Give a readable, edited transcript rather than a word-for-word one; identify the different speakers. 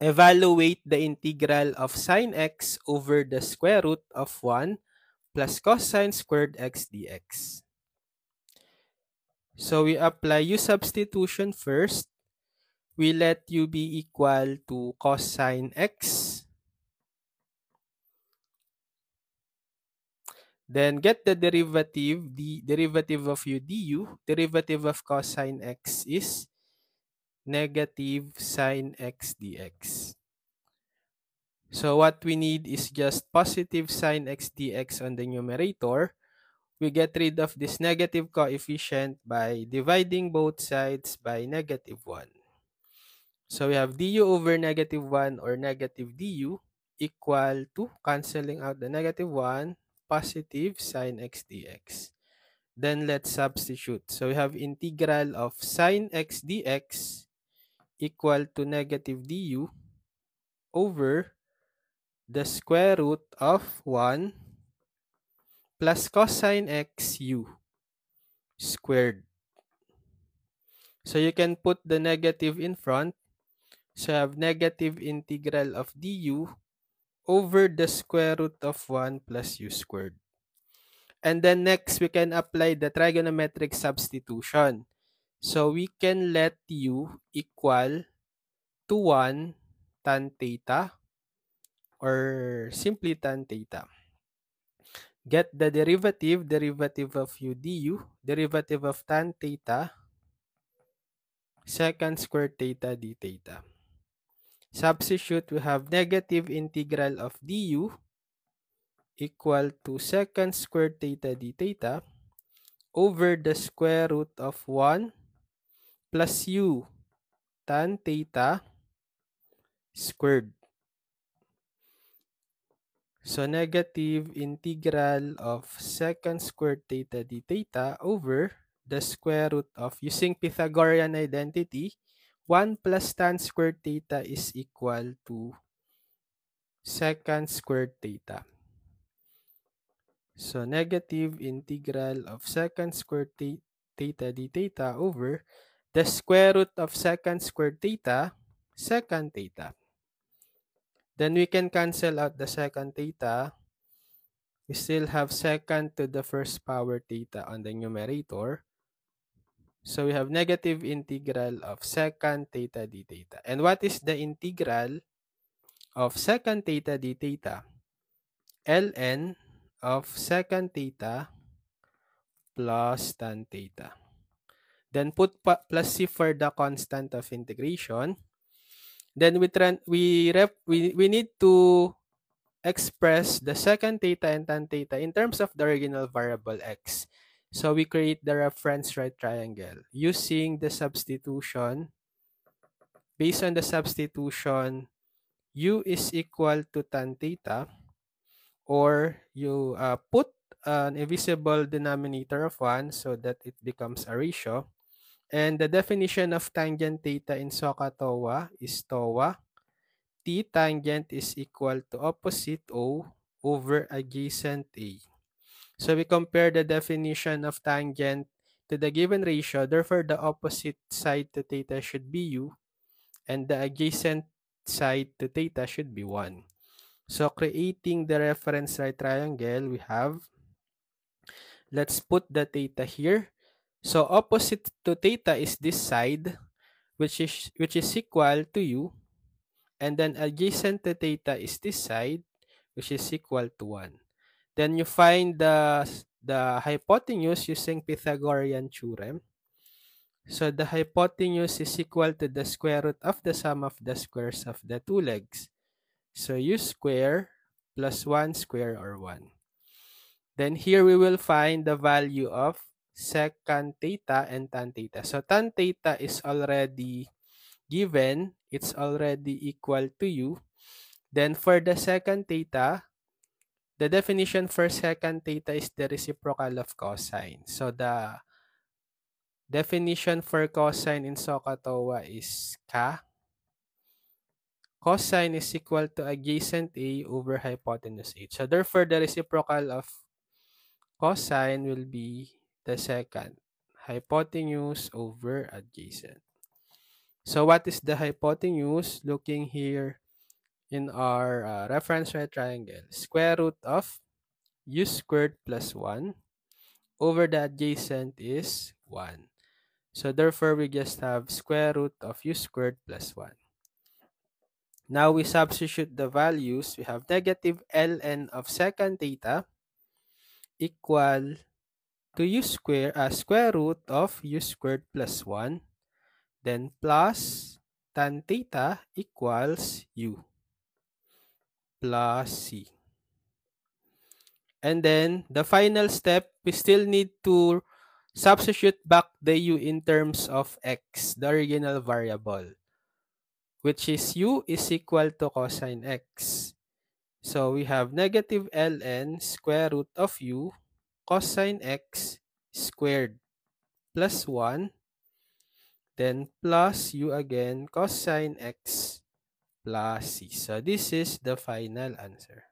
Speaker 1: evaluate the integral of sine x over the square root of 1 plus cosine squared x dx. So we apply u substitution first. We let u be equal to cosine x. Then get the derivative, the derivative of u du. Derivative of cosine x is negative sine x dx. So what we need is just positive sine x dx on the numerator. We get rid of this negative coefficient by dividing both sides by negative 1. So we have du over negative 1 or negative du equal to, canceling out the negative 1, positive sine x dx. Then let's substitute. So we have integral of sine x dx equal to negative du over the square root of 1 plus cosine x u squared. So you can put the negative in front. So you have negative integral of du over the square root of 1 plus u squared. And then next, we can apply the trigonometric substitution. So we can let u equal to 1 tan theta or simply tan theta. Get the derivative of u du, derivative of tan theta, secant squared theta d theta. Substitute, we have negative integral of du equal to secant squared theta d theta over the square root of 1 plus u tan theta squared. So negative integral of secant squared theta d theta over the square root of, using Pythagorean identity, 1 plus tan squared theta is equal to secant squared theta. So negative integral of secant squared theta d theta over the square root of secant squared theta, secant theta. Then we can cancel out the secant theta. We still have secant to the first power theta on the numerator. So we have negative integral of secant theta d theta. And what is the integral of secant theta d theta? Ln of secant theta plus tan theta. Then put plus c for the constant of integration. Then we need to express the secant theta and tan theta in terms of the original variable x. So we create the reference right triangle using the substitution. Based on the substitution, u is equal to tan theta, or you put an invisible denominator of 1 so that it becomes a ratio. And the definition of tangent theta in SOHCAHTOA is TOA. T tangent is equal to opposite O over adjacent A. So we compare the definition of tangent to the given ratio. Therefore, the opposite side to theta should be U, and the adjacent side to theta should be 1. So creating the reference right triangle, we have, let's put the theta here. So opposite to theta is this side, which is equal to U, and then adjacent to theta is this side, which is equal to 1. Then you find the hypotenuse using Pythagorean theorem. So the hypotenuse is equal to the square root of the sum of the squares of the two legs. So u square plus 1 square, or 1. Then here we will find the value of secant theta and tan theta. So tan theta is already given. It's already equal to u. Then for the secant theta, the definition for secant theta is the reciprocal of cosine. So the definition for cosine in SOHCAHTOA is Ka. Cosine is equal to adjacent A over hypotenuse H. So therefore, the reciprocal of cosine will be the secant, hypotenuse over adjacent. So what is the hypotenuse? Looking here in our reference right triangle, square root of u squared plus 1 over the adjacent is 1. So therefore, we just have square root of u squared plus 1. Now we substitute the values. We have negative ln of secant theta equal to square root of u squared plus 1, then plus tan theta equals u plus c. And then the final step, we still need to substitute back the u in terms of x, the original variable, which is u is equal to cosine x. So we have negative ln square root of u cosine x squared plus 1, then plus u again cosine x plus c. So this is the final answer.